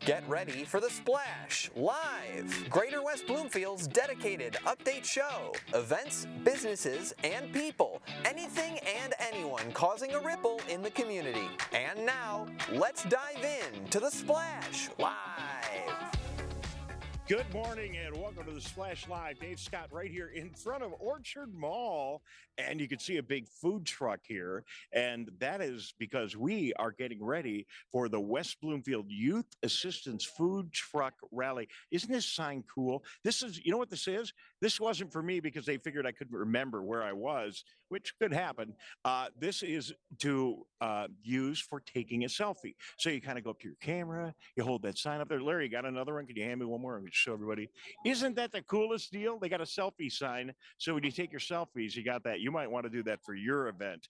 Get ready for The Splash Live, Greater West Bloomfield's dedicated update show. Events, businesses, and people. Anything and anyone causing a ripple in the community. And now, let's dive in to The Splash Live. Good morning and welcome to the Splash Live. Dave Scott right here in front of Orchard Mall. And you can see a big food truck here. And that is because we are getting ready for the West Bloomfield Youth Assistance Food Truck Rally. Isn't this sign cool? This is, you know what this is? This wasn't for me because they figured I couldn't remember where I was, which could happen. This is to use for taking a selfie. So you kind of go up to your camera, you hold that sign up there. Larry, you got another one? Can you hand me one more? I'm going to show everybody. Isn't that the coolest deal? They got a selfie sign. So when you take your selfies, you got that. You might want to do that for your event.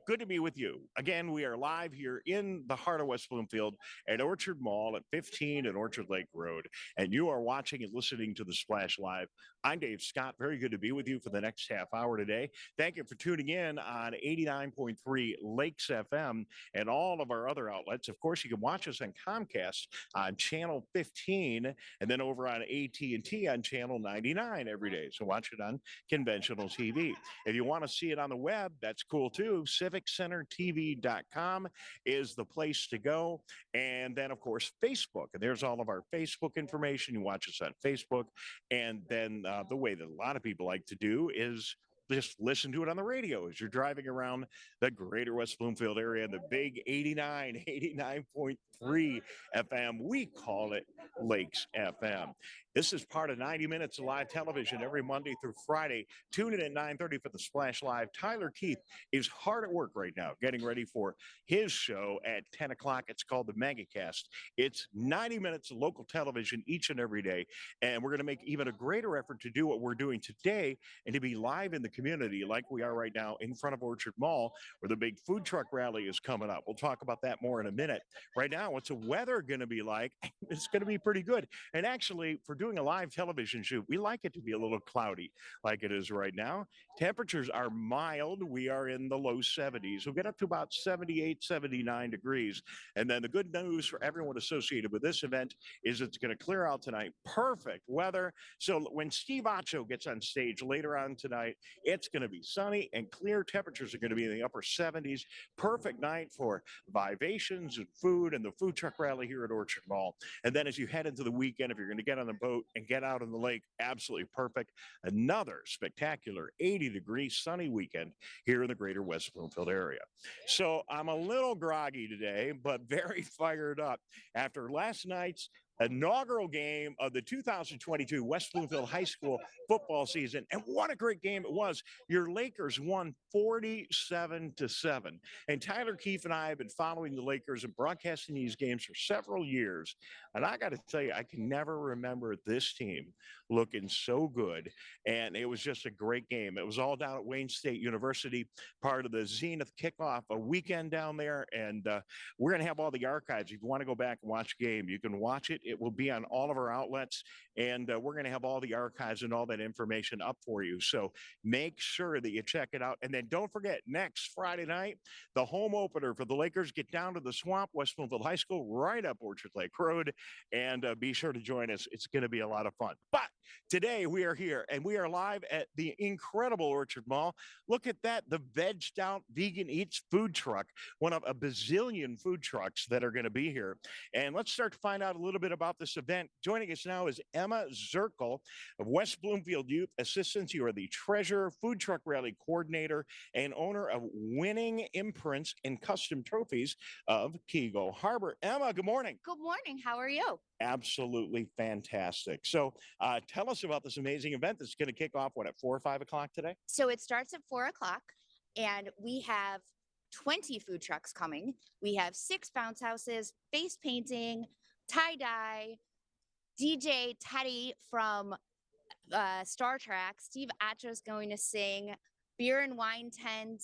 Good to be with you. Again, we are live here in the heart of West Bloomfield at Orchard Mall at 15 and Orchard Lake Road. And you are watching and listening to the Splash Live. I'm Dave Scott. Very good to be with you for the next half hour today. Thank you for tuning in on 89.3 Lakes FM and all of our other outlets. Of course, you can watch us on Comcast on channel 15 and then over on AT&T on channel 99 every day. So watch it on conventional TV. If you want to see it on the web, that's cool too. CivicCenterTV.com is the place to go. And then, of course, Facebook. And there's all of our Facebook information. You watch us on Facebook. And then the way that a lot of people like to do is just listen to it on the radio as you're driving around the greater West Bloomfield area and the big 89.3 FM. We call it Lakes FM. This is part of 90 minutes of live television every Monday through Friday. Tune in at 9:30 for the Splash Live. Tyler Keith is hard at work right now, getting ready for his show at 10 o'clock. It's called the Megacast. It's 90 minutes of local television each and every day. And we're going to make even a greater effort to do what we're doing today and to be live in the community like we are right now in front of Orchard Mall, where the big food truck rally is coming up. We'll talk about that more in a minute. Right now, what's the weather going to be like? It's going to be pretty good. And actually, for doing a live television shoot, we like it to be a little cloudy like it is right now. Temperatures are mild. We are in the low 70s. We'll get up to about 78, 79 degrees. And then the good news for everyone associated with this event is it's going to clear out tonight. Perfect weather. So when Steve Acho gets on stage later on tonight, it's going to be sunny and clear. Temperatures are going to be in the upper 70s. Perfect night for vivations and food and the food truck rally here at Orchard Mall. And then as you head into the weekend, if you're going to get on the boat and get out on the lake, absolutely perfect. Another spectacular 80-degree sunny weekend here in the greater West Bloomfield area. So I'm a little groggy today, but very fired up after last night's inaugural game of the 2022 West Bloomfield High School football season. And what a great game it was. Your Lakers won 47-7. And Tyler Keefe and I have been following the Lakers and broadcasting these games for several years. And I got to tell you, I can never remember this team looking so good. And it was just a great game. It was all down at Wayne State University, part of the Zenith kickoff, a weekend down there. And we're going to have all the archives. If you want to go back and watch a game, you can watch it. It will be on all of our outlets, and we're going to have all the archives and all that information up for you. So make sure that you check it out. And then don't forget, next Friday night, the home opener for the Lakers. Get down to the Swamp, West Bloomfield High School, right up Orchard Lake Road, and be sure to join us. It's going to be a lot of fun. But today we are here, and we are live at the incredible Orchard Mall. Look at that, the Vegdged Out Vegan Eats food truck, one of a bazillion food trucks that are going to be here. And let's start to find out a little bit about this event. Joining us now is Emma Zerkel of West Bloomfield Youth Assistance. You are the treasurer, food truck rally coordinator, and owner of Winning Imprints and Custom Trophies of Keego Harbor. Emma, good morning. Good morning. How are you? Absolutely fantastic. So tell us about this amazing event that's going to kick off, at 4 or 5 o'clock today? So it starts at 4 o'clock, and we have 20 food trucks coming. We have 6 bounce houses, face painting, tie-dye, DJ Teddy from Star Trek, Steve Acho is going to sing, beer and wine tent,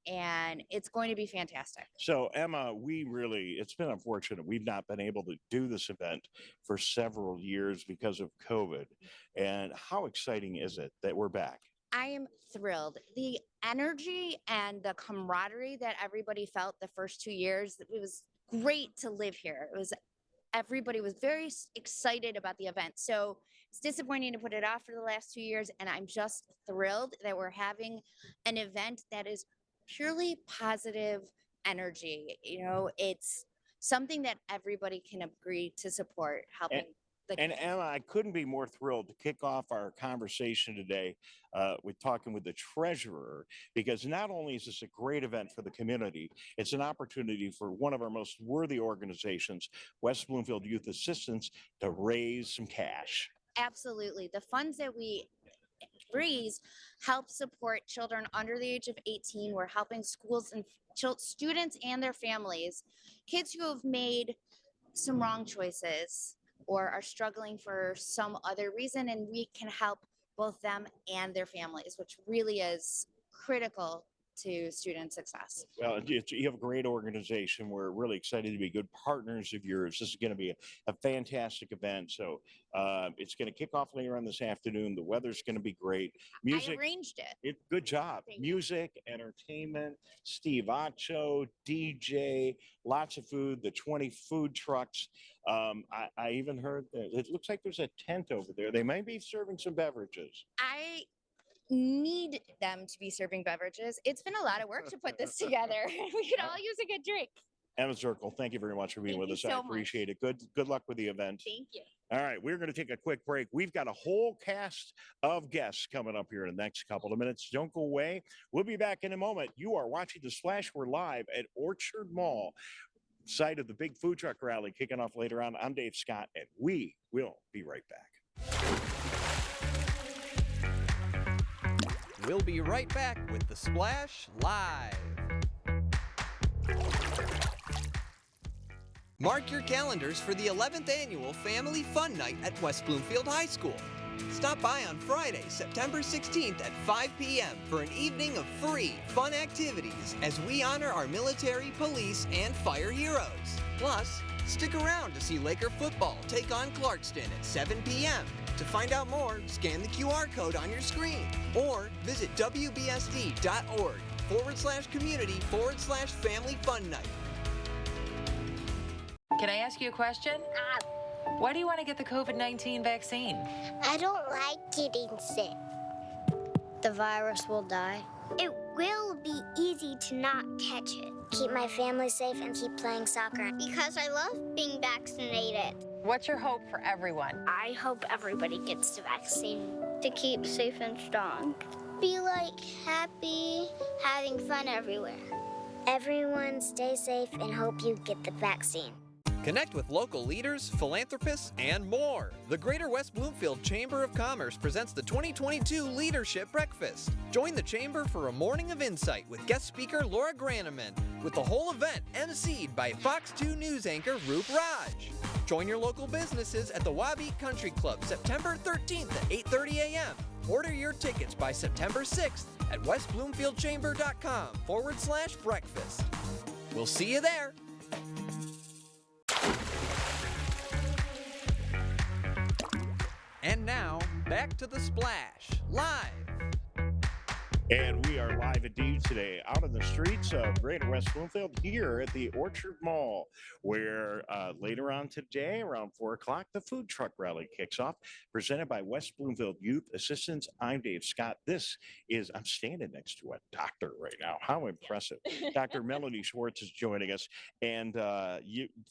and it's going to be fantastic. So Emma, it's been unfortunate. We've not been able to do this event for several years because of COVID. And how exciting is it that we're back? I am thrilled. The energy and the camaraderie that everybody felt the first 2 years, it was great to live here. It was everybody was very excited about the event. So it's disappointing to put it off for the last 2 years. And I'm just thrilled that we're having an event that is purely positive energy. You know, it's something that everybody can agree to support, helping. And Emma, I couldn't be more thrilled to kick off our conversation today with talking with the treasurer, because not only is this a great event for the community, it's an opportunity for one of our most worthy organizations, West Bloomfield Youth Assistance, to raise some cash. Absolutely. The funds that we raise help support children under the age of 18. We're helping schools and students and their families, kids who have made some wrong choices or are struggling for some other reason, and we can help both them and their families, which really is critical to student success. Well, you have a great organization. We're really excited to be good partners of yours. This is going to be a fantastic event. So it's going to kick off later on this afternoon. The weather's going to be great. Music, I arranged it. Good job. Music, entertainment, Steve Acho, DJ, lots of food, the 20 food trucks. I even heard that it looks like there's a tent over there. They might be serving some beverages. I need them to be serving beverages. It's been a lot of work to put this together. We could all use a good drink. Emma Zerkel, thank you very much for being with us. I appreciate it. Good luck with the event. Thank you. All right, we're going to take a quick break. We've got a whole cast of guests coming up here in the next couple of minutes. Don't go away. We'll be back in a moment. You are watching The Splash. We're live at Orchard Mall, site of the big food truck rally kicking off later on. I'm Dave Scott, and we will be right back. We'll be right back with The Splash Live. Mark your calendars for the 11th annual Family Fun Night at West Bloomfield High School. Stop by on Friday, September 16th at 5 p.m. for an evening of free, fun activities as we honor our military, police, and fire heroes. Plus, stick around to see Laker football take on Clarkston at 7 p.m. To find out more, scan the QR code on your screen or visit wbsd.org/community/family fun night. Can I ask you a question? Why do you want to get the COVID-19 vaccine? I don't like getting sick. The virus will die. It will be easy to not catch it. Keep my family safe and keep playing soccer. Because I love being vaccinated. What's your hope for everyone? I hope everybody gets the vaccine to keep safe and strong. Be like happy, having fun everywhere. Everyone stay safe and hope you get the vaccine. Connect with local leaders, philanthropists, and more. The Greater West Bloomfield Chamber of Commerce presents the 2022 Leadership Breakfast. Join the Chamber for a morning of insight with guest speaker Laura Graneman, with the whole event emceed by Fox 2 News anchor Roop Raj. Join your local businesses at the Wabeat Country Club September 13th at 8:30 a.m. Order your tickets by September 6th at westbloomfieldchamber.com/breakfast. We'll see you there. And now, back to The Splash, live. And we are live indeed today out on the streets of Greater West Bloomfield here at the Orchard Mall, where later on today, around 4 o'clock, the food truck rally kicks off, presented by West Bloomfield Youth Assistance. I'm Dave Scott. I'm standing next to a doctor right now. How impressive. Dr. Melanie Schwartz is joining us. And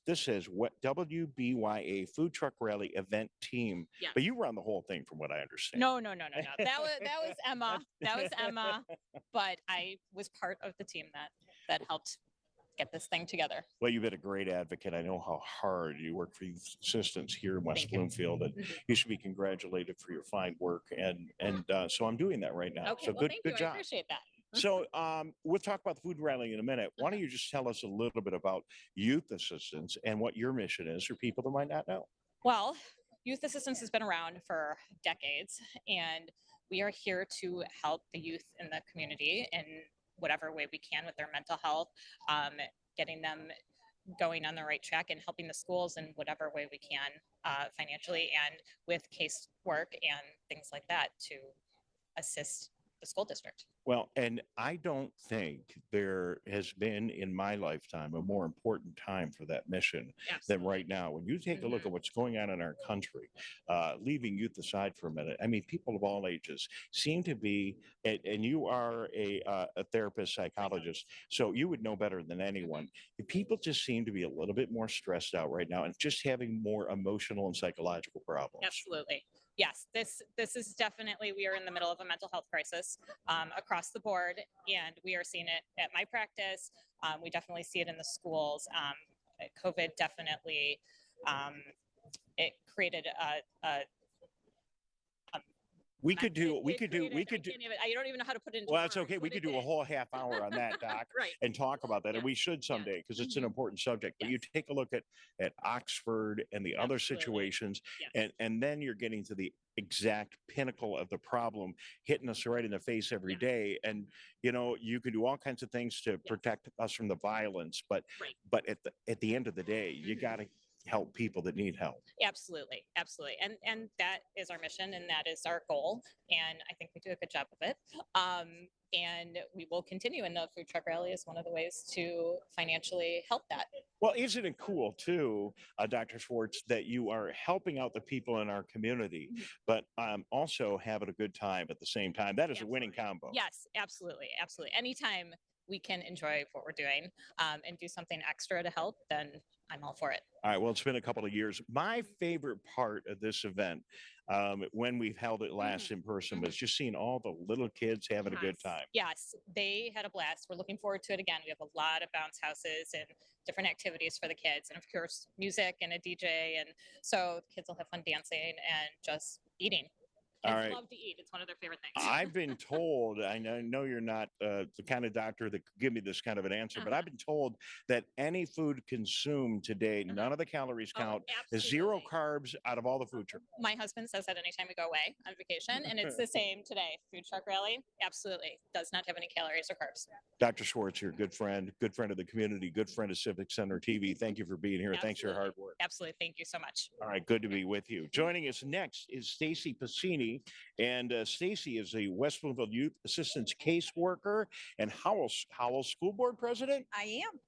this is what WBYA Food Truck Rally Event Team. Yeah. But you run the whole thing from what I understand. No. That was Emma. But I was part of the team that helped get this thing together. Well, you've been a great advocate. I know how hard you work for youth assistance here in West Bloomfield, and you should be congratulated for your fine work. And so I'm doing that right now. Okay, So well, good thank you. job. I appreciate that. So we'll talk about the food rally in a minute. Why don't you just tell us a little bit about youth assistance and what your mission is for people that might not know? Well, youth assistance has been around for decades, and we are here to help the youth in the community in whatever way we can with their mental health, getting them going on the right track, and helping the schools in whatever way we can financially and with case work and things like that to assist the school district. Well, and I don't think there has been in my lifetime a more important time for that mission than right now. When you take a look at what's going on in our country, leaving youth aside for a minute, I mean, people of all ages seem to be, and you are a therapist, psychologist, so you would know better than anyone. People just seem to be a little bit more stressed out right now and just having more emotional and psychological problems. Absolutely. Yes, this is definitely, we are in the middle of a mental health crisis across the board, and we are seeing it at my practice. We definitely see it in the schools. COVID definitely, it created a We could do. I don't even know how to put it into Well, that's words. okay. We What could it do a did. whole half hour on that, Doc, Right. and talk about that. And we should someday because it's an important subject. But you take a look at Oxford and the other Absolutely. situations, Yes. and then you're getting to the exact pinnacle of the problem, hitting us right in the face every day. And you can do all kinds of things to protect us from the violence, but Right. but at the end of the day, you got to help people that need help. Absolutely. And that is our mission, and that is our goal. And I think we do a good job of it. And we will continue. And the food truck rally is one of the ways to financially help that. Well, isn't it cool too, Dr. Schwartz, that you are helping out the people in our community, but also having a good time at the same time? That is a winning combo. Yes, absolutely. Anytime we can enjoy what we're doing and do something extra to help, then I'm all for it. All right. Well, it's been a couple of years. My favorite part of this event, when we've held it last in person, was just seeing all the little kids having a good time. Yes, they had a blast. We're looking forward to it again. We have a lot of bounce houses and different activities for the kids, and of course, music and a DJ. And so the kids will have fun dancing and just eating. Kids All right. love to eat. It's one of their favorite things. I've been told, I know you're not the kind of doctor that could give me this kind of an answer, but I've been told that any food consumed today, none of the calories count. There's zero carbs out of all the food trucks. My husband says that anytime we go away on vacation, and it's the same today. Food truck rally, absolutely does not have any calories or carbs. Dr. Schwartz, you're a good friend of the community, good friend of Civic Center TV. Thank you for being here. Thanks for your hard work. Absolutely. Thank you so much. All right. Good to be with you. Joining us next is Stacy Pasini. And Stacy is a West Bloomfield Youth Assistance Caseworker and Howell School Board President. I am.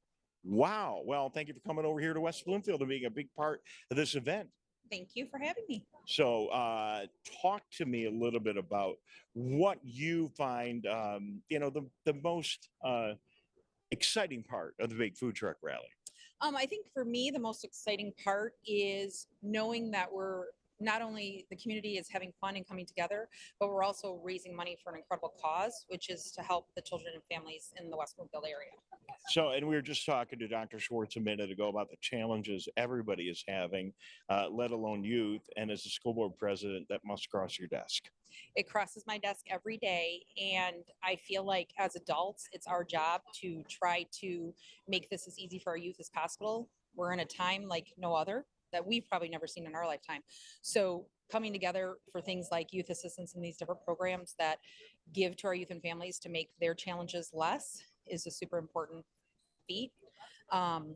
Wow. Well, thank you for coming over here to West Bloomfield and being a big part of this event. Thank you for having me. So talk to me a little bit about what you find, the most exciting part of the big food truck rally. I think for me, the most exciting part is knowing that we're not only the community is having fun and coming together, but we're also raising money for an incredible cause, which is to help the children and families in the West Bloomfield area. So, and we were just talking to Dr. Schwartz a minute ago about the challenges everybody is having, let alone youth. And as a school board president, that must cross your desk. It crosses my desk every day. And I feel like as adults, it's our job to try to make this as easy for our youth as possible. We're in a time like no other that we've probably never seen in our lifetime. So coming together for things like youth assistance and these different programs that give to our youth and families to make their challenges less is a super important feat.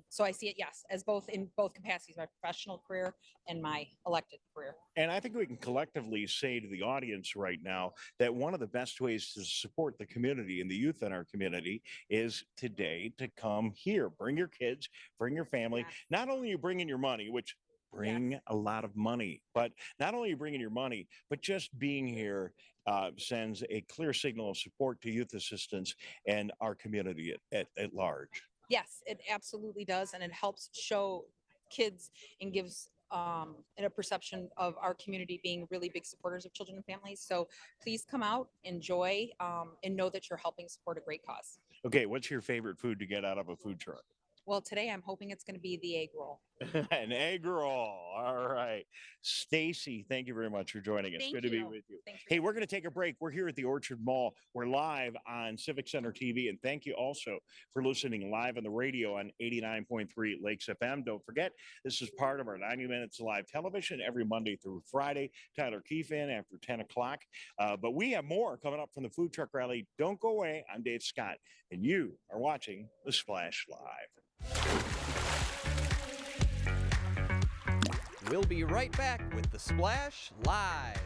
So I see it, yes, as in both capacities, my professional career and my elected career. And I think we can collectively say to the audience right now that one of the best ways to support the community and the youth in our community is today to come here. Bring your kids, bring your family. Yes. Not only you bring in your money, which bring a lot of money, but not only you bring in your money, but just being here sends a clear signal of support to youth assistance and our community at large. Yes, it absolutely does. And it helps show kids and gives a perception of our community being really big supporters of children and families. So please come out, enjoy, and know that you're helping support a great cause. Okay, what's your favorite food to get out of a food truck? Well, today I'm hoping it's going to be the egg roll. An egg roll. All right. Stacy, thank you very much for joining us. Thank Good to be you. with you. Thanks for Hey, we're going to take a break. We're here at the Orchard Mall. We're live on Civic Center TV. And thank you also for listening live on the radio on 89.3 Lakes FM. Don't forget, this is part of our 90 Minutes Live television every Monday through Friday. Tyler Keefe in after 10 o'clock. But we have more coming up from the food truck rally. Don't go away. I'm Dave Scott, and you are watching The Splash Live. We'll be right back with The Splash Live.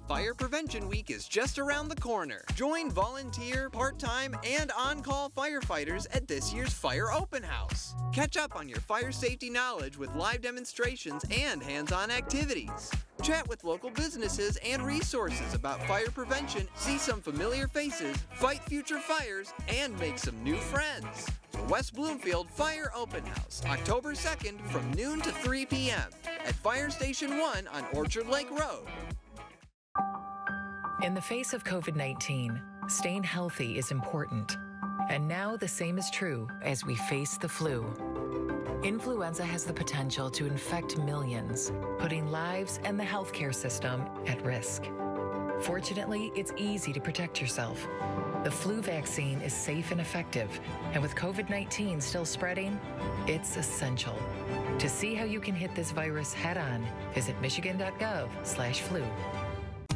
Fire Prevention Week is just around the corner. Join volunteer, part-time, and on-call firefighters at this year's Fire Open House. Catch up on your fire safety knowledge with live demonstrations and hands-on activities. Chat with local businesses and resources about fire prevention, see some familiar faces, fight future fires, and make some new friends. The West Bloomfield Fire Open House, October 2nd from noon to 3 p.m. at Fire Station 1 on Orchard Lake Road. In the face of COVID-19, staying healthy is important. And now the same is true as we face the flu. Influenza has the potential to infect millions, putting lives and the healthcare system at risk. Fortunately, it's easy to protect yourself. The flu vaccine is safe and effective, and with COVID-19 still spreading, it's essential. To see how you can hit this virus head-on, visit michigan.gov/flu.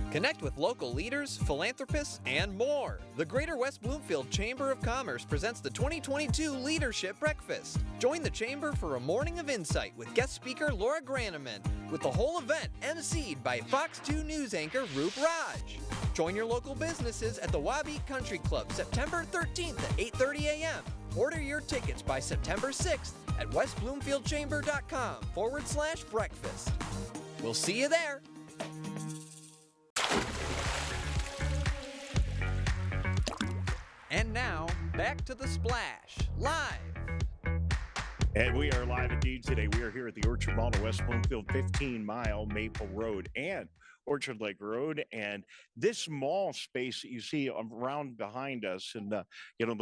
Connect with local leaders, philanthropists, and more. The Greater West Bloomfield Chamber of Commerce presents the 2022 Leadership Breakfast. Join the Chamber for a morning of insight with guest speaker Laura Graneman, with the whole event emceed by Fox 2 News anchor Roop Raj. Join your local businesses at the Wabeat Country Club September 13th at 8:30 a.m. Order your tickets by September 6th at westbloomfieldchamber.com/breakfast. We'll see you there. And now, back to the Splash, live. And we are live indeed today. We are here at the Orchard Mall in West Bloomfield, 15-mile Maple Road and Orchard Lake Road. And this mall space that you see around behind us and, the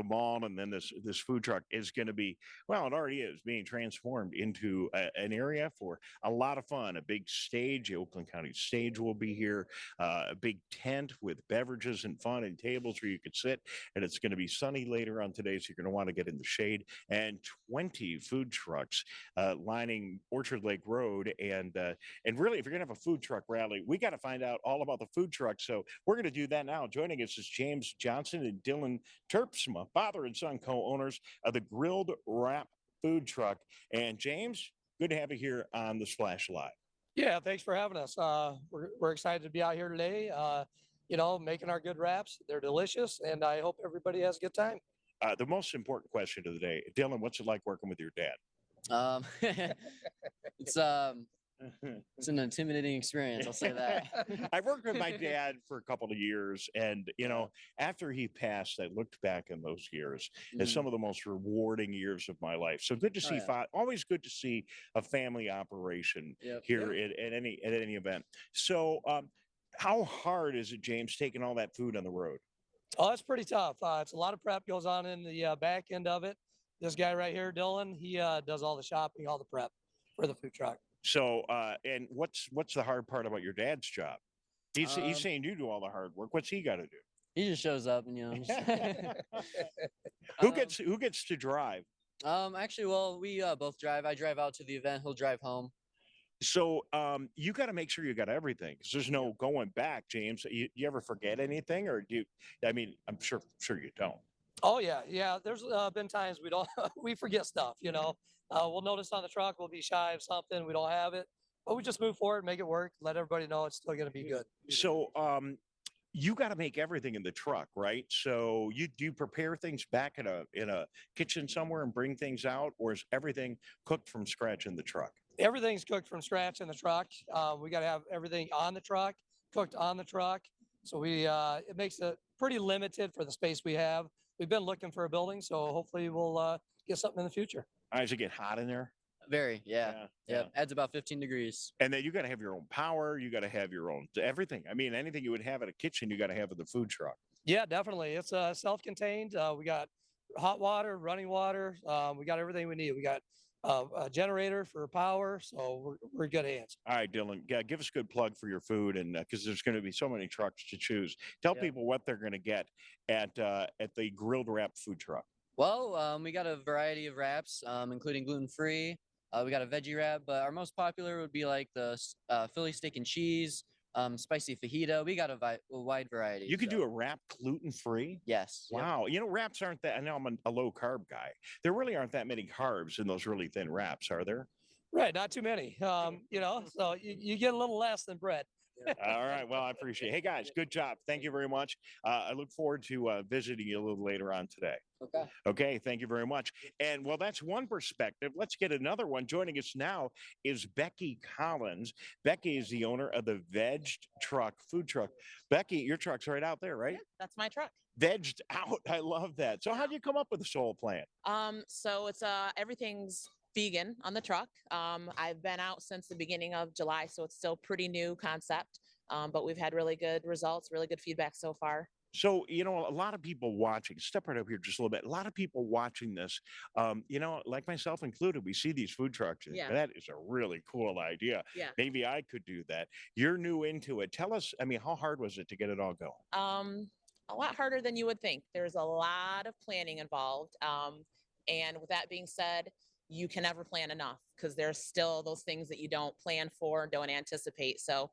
mall and then this food truck is going to be, well, it already is being transformed into an area for a lot of fun. A big stage, the Oakland County stage will be here, a big tent with beverages and fun and tables where you could sit. And it's going to be sunny later on today, so you're going to want to get in the shade. And 20 food trucks lining Orchard Lake Road. And really, if you're going to have a food truck rally, we got to find out all about the food truck. So we're going to do that now. Joining us is James Johnston and Dylan Terpsma, father and son co-owners of the Grilled Wrap Food Truck. And James, good to have you here on the Splash Live. Yeah, thanks for having us. We're excited to be out here today, making our good wraps. They're delicious, and I hope everybody has a good time. The most important question of the day, Dylan, what's it like working with your dad? It's an intimidating experience, I'll say that. I've worked with my dad for a couple of years, and after he passed, I looked back in those years as some of the most rewarding years of my life. So good to see, always good to see a family operation here at any event. So how hard is it, James, taking all that food on the road? Oh, it's pretty tough. It's a lot of prep goes on in the back end of it. This guy right here, Dylan, he does all the shopping, all the prep for the food truck. So, and what's the hard part about your dad's job? He's saying you do all the hard work. What's he got to do? He just shows up and Who gets to drive? Actually, well, we both drive. I drive out to the event. He'll drive home. So, you got to make sure you got everything because there's no going back, James. You ever forget anything, or do you? I mean, I'm sure you don't. Oh yeah. There's been times we forget stuff. We'll notice on the truck, we'll be shy of something. We don't have it, but we just move forward, make it work, let everybody know it's still going to be good. So, you got to make everything in the truck, right? So do you prepare things back in a kitchen somewhere and bring things out, or is everything cooked from scratch in the truck? Everything's cooked from scratch in the truck. We got to have everything on the truck, cooked on the truck. So it makes it pretty limited for the space we have. We've been looking for a building, so hopefully we'll get something in the future. Does it get hot in there? Very, yeah. Adds about 15 degrees. And then you got to have your own power. You got to have your own everything. I mean, anything you would have at a kitchen, you got to have in the food truck. Yeah, definitely. It's self-contained. We got hot water, running water. We got everything we need. We got a generator for power, so we're in good hands. All right, Dylan, give us a good plug for your food, and because there's going to be so many trucks to choose. Tell people what they're going to get at the Grilled Wrap Food Truck. Well, we got a variety of wraps, including gluten-free. We got a veggie wrap, but our most popular would be like the Philly steak and cheese, spicy fajita. We got a wide variety. You could do a wrap gluten-free? Yes. Wow. Wraps aren't that, I know I'm a low-carb guy. There really aren't that many carbs in those really thin wraps, are there? Right, not too many. So you get a little less than bread. All right. Well, I appreciate it. Hey, guys, good job. Thank you very much. I look forward to visiting you a little later on today. Okay. Okay. Thank you very much. And well, that's one perspective. Let's get another one. Joining us now is Becky Collins. Becky is the owner of the Vegdged food truck. Becky, your truck's right out there, right? Yeah, that's my truck. Vegdged Out. I love that. So how do you come up with this whole plan? So it's everything's vegan on the truck. I've been out since the beginning of July, so it's still pretty new concept. But we've had really good results, really good feedback so far. So, a lot of people watching, step right up here just a little bit. A lot of people watching this, like myself included, we see these food trucks. Yeah. That is a really cool idea. Yeah. Maybe I could do that. You're new into it. Tell us, how hard was it to get it all going? A lot harder than you would think. There's a lot of planning involved. And with that being said, you can never plan enough because there's still those things that you don't plan for, don't anticipate. So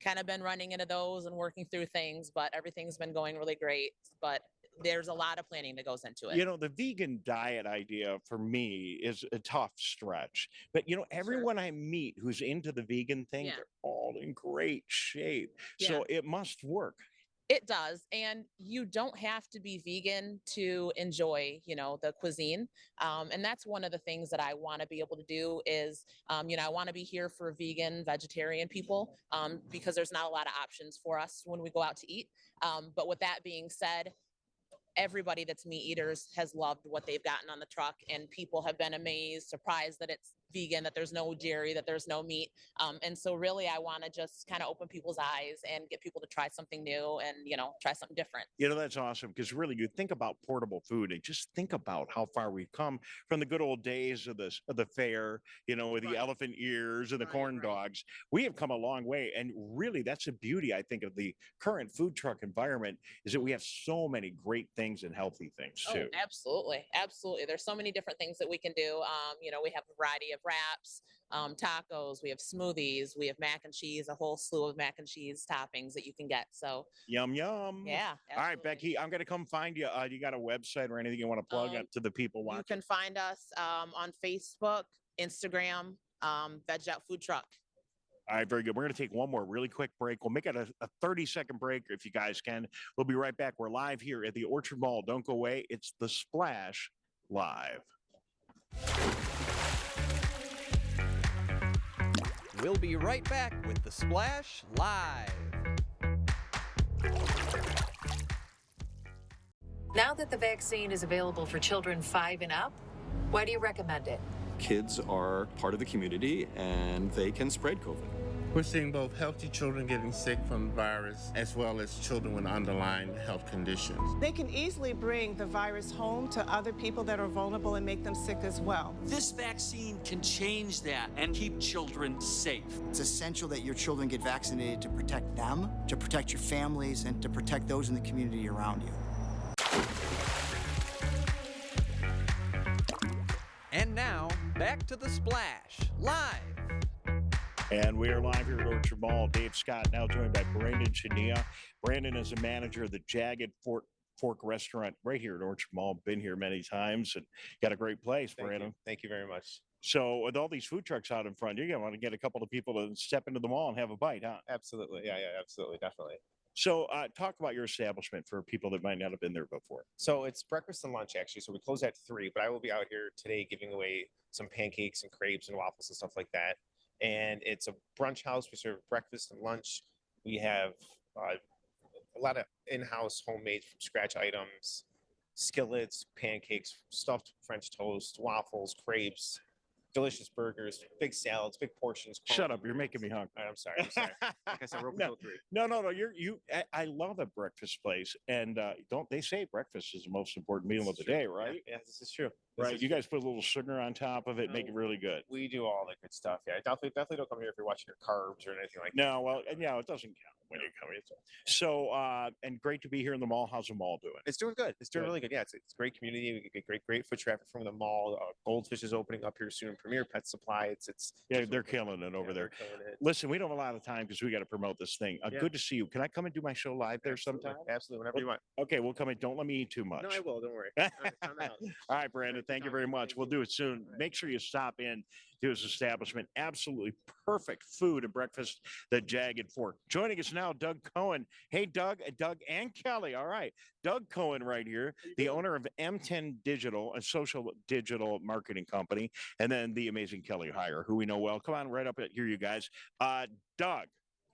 kind of been running into those and working through things, but everything's been going really great. But there's a lot of planning that goes into it. The vegan diet idea for me is a tough stretch. But, everyone I meet who's into the vegan thing, Yeah. they're all in great shape. So it must work. It does. And you don't have to be vegan to enjoy, the cuisine. And that's one of the things that I want to be able to do is, I want to be here for vegan, vegetarian people because there's not a lot of options for us when we go out to eat. But with that being said, everybody that's meat eaters has loved what they've gotten on the truck, and people have been amazed, surprised that it's vegan, that there's no dairy, that there's no meat. And so really I want to just kind of open people's eyes and get people to try something new and, try something different. That's awesome because really you think about portable food and just think about how far we've come from the good old days of the fair, with the elephant ears and the corn dogs. We have come a long way. And really that's the beauty, I think, of the current food truck environment is that we have so many great things and healthy things too. Oh, absolutely. Absolutely. There's so many different things that we can do. We have a variety of wraps, tacos, we have smoothies, we have mac and cheese, a whole slew of mac and cheese toppings that you can get. So yum, yum. Yeah. All right, Becky, I'm going to come find you. You got a website or anything you want to plug up to the people watching? You can find us on Facebook, Instagram, Vegdged Out Food Truck. All right, very good. We're going to take one more really quick break. We'll make it a 30-second break if you guys can. We'll be right back. We're live here at the Orchard Mall. Don't go away. It's The Splash Live. We'll be right back with The Splash Live. Now that the vaccine is available for children 5 and up, why do you recommend it? Kids are part of the community and they can spread COVID. We're seeing both healthy children getting sick from the virus as well as children with underlying health conditions. They can easily bring the virus home to other people that are vulnerable and make them sick as well. This vaccine can change that and keep children safe. It's essential that your children get vaccinated to protect them, to protect your families, and to protect those in the community around you. And now, back to The Splash Live. And we are live here at Orchard Mall. Dave Scott now joined by Brandon Chania. Brandon is the manager of the Jagged Fork restaurant right here at Orchard Mall. Been here many times and got a great place, Brandon. Thank you very much. So with all these food trucks out in front, you're going to want to get a couple of people to step into the mall and have a bite, huh? Absolutely. Yeah, absolutely. Definitely. So talk about your establishment for people that might not have been there before. So it's breakfast and lunch, actually. So we close at 3, but I will be out here today giving away some pancakes and crepes and waffles and stuff like that. And it's a brunch house. We serve breakfast and lunch. We have a lot of in-house homemade from scratch items, skillets, pancakes, stuffed French toast, waffles, crepes, delicious burgers, big salads, big portions. Shut up! You're making me hungry. All right, I'm sorry. Like I said, we're open till 3. No. I love a breakfast place, and don't they say breakfast is the most important meal of the day, right? Yeah, this is true. Right. You guys put a little sugar on top of it, make it really good. We do all the good stuff. Yeah, definitely don't come here if you're watching your carbs or anything like that. No, well, and yeah, it doesn't count when you come here. So, and great to be here in the mall. How's the mall doing? It's doing good. It's doing really good. Yeah, it's great community. We get great foot traffic from the mall. Goldfish is opening up here soon. Premier Pet Supply. Yeah, they're killing it over there. Listen, we don't have a lot of time because we got to promote this thing. Good to see you. Can I come and do my show live there sometime? Absolutely, whenever you want. Okay, we'll come in. Don't let me eat too much. No, I will. Don't worry. All right, All right, Brandon. Thank you very much. We'll do it soon. Make sure you stop in to his establishment. Absolutely perfect food and breakfast, the Jagged Fork. Joining us now, Doug Cohen. Hey, Doug and Kelly. All right. Doug Cohen right here, the owner of M10 Digital, a social digital marketing company, and then the amazing Kelly Heyer, who we know well. Come on right up here, you guys. Doug,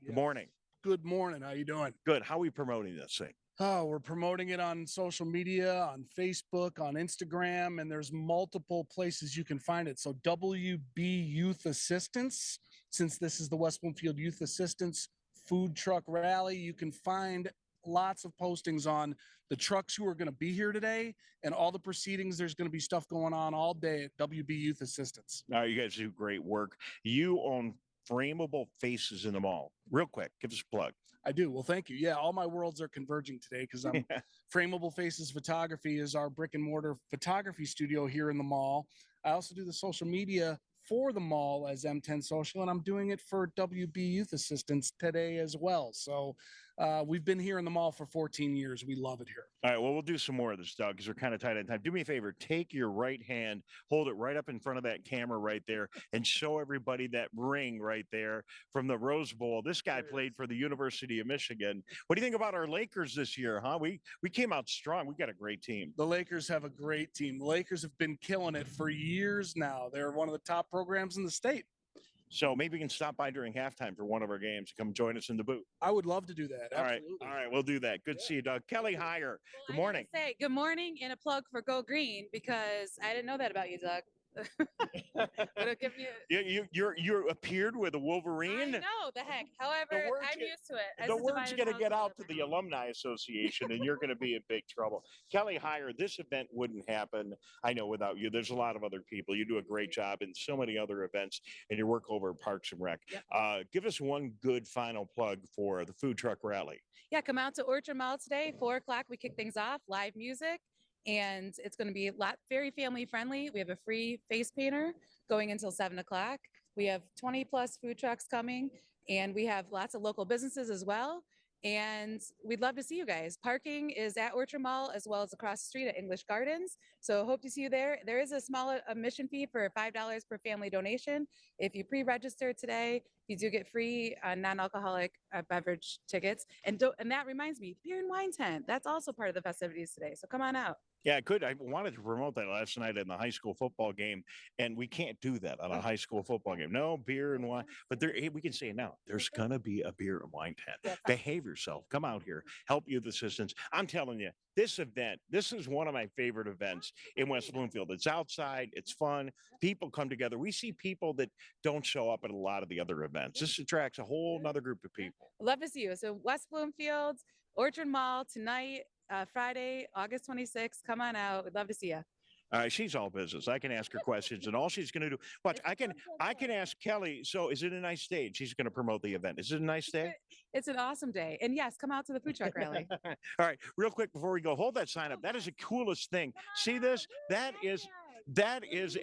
good morning. Good morning. How you doing? Good. How are we promoting this thing? Oh, we're promoting it on social media, on Facebook, on Instagram, and there's multiple places you can find it. So WB Youth Assistance, since this is the West Bloomfield Youth Assistance Food Truck Rally, you can find lots of postings on the trucks who are going to be here today and all the proceedings. There's going to be stuff going on all day at WB Youth Assistance. Now, you guys do great work. You own frameable faces in the mall. Real quick, give us a plug. I do. Well, thank you. Yeah, all my worlds are converging today because I'm Frameable Faces Photography is our brick and mortar photography studio here in the mall. I also do the social media for the mall as M10 Social, and I'm doing it for WB Youth Assistance today as well. So we've been here in the mall for 14 years. We love it here. All right, well, we'll do some more of this, Doug, because we're kind of tight on time. Do me a favor, take your right hand, hold it right up in front of that camera right there, and show everybody that ring right there from the Rose Bowl. This guy played for the University of Michigan. What do you think about our Lakers this year, huh? We came out strong. We got a great team. The Lakers have a great team. The Lakers have been killing it for years now. They're one of the top programs in the state. So maybe you can stop by during halftime for one of our games. Come join us in the booth. I would love to do that. Absolutely. All right, we'll do that. Good to see you, Doug. Kelly Heyer, good morning. Say good morning and a plug for Go Green because I didn't know that about you, Doug. You appeared with a Wolverine. I know the heck. However, I'm used to it. The word's going to get out to the Alumni Association, and you're going to be in big trouble. Kelly Heyer, this event wouldn't happen, I know, without you. There's a lot of other people. You do a great job in so many other events, and your work over at Parks and Rec. Yep. Give us one good final plug for the food truck rally. Yeah, come out to Orchard Mall today, 4 o'clock. We kick things off, live music. And it's going to be very family friendly. We have a free face painter going until 7 o'clock. We have 20 plus food trucks coming, and we have lots of local businesses as well. And we'd love to see you guys. Parking is at Orchard Mall as well as across the street at English Gardens. So hope to see you there. There is a small admission fee for $5 per family donation. If you pre-register today, you do get free non-alcoholic beverage tickets. And that reminds me, beer and wine tent. That's also part of the festivities today. So come on out. Yeah, good. I wanted to promote that last night in the high school football game, and we can't do that on a high school football game. No beer and wine, but we can say it now. There's gonna be a beer and wine tent. Behave yourself. Come out here. Help youth assistance. I'm telling you, this event, this is one of my favorite events in West Bloomfield. It's outside. It's fun. People come together. We see people that don't show up at a lot of the other events. This attracts a whole nother group of people. Love to see you. So West Bloomfield, Orchard Mall tonight. Friday, August 26th. Come on out. We'd love to see you. She's all business. I can ask her questions, and all she's going to do. Watch, I can ask Kelly. So, is it a nice day? She's going to promote the event. Is it a nice day? It's an awesome day, and yes, come out to the food truck rally. All right, real quick before we go, hold that sign up. That is the coolest thing. See this? That is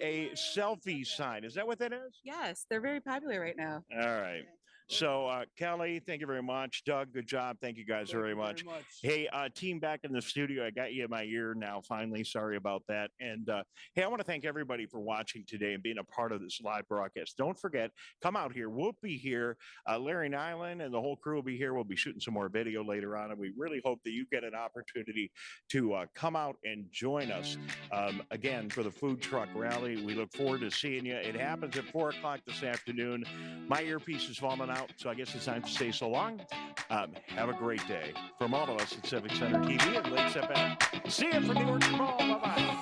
a selfie sign. Is that what that is? Yes, they're very popular right now. All right. So, Kelly, thank you very much. Doug, good job. Thank you guys very much. Hey, team back in the studio. I got you in my ear now, finally. Sorry about that. And, hey, I want to thank everybody for watching today and being a part of this live broadcast. Don't forget, come out here. We'll be here. Larry Nyland and the whole crew will be here. We'll be shooting some more video later on, and we really hope that you get an opportunity to come out and join us again for the food truck rally. We look forward to seeing you. It happens at 4 o'clock this afternoon. My earpiece is falling out, so I guess it's time to say so long. Have a great day. From all of us at Civic Center TV and Lakes FM. See you from the Orchard Mall. Bye-bye.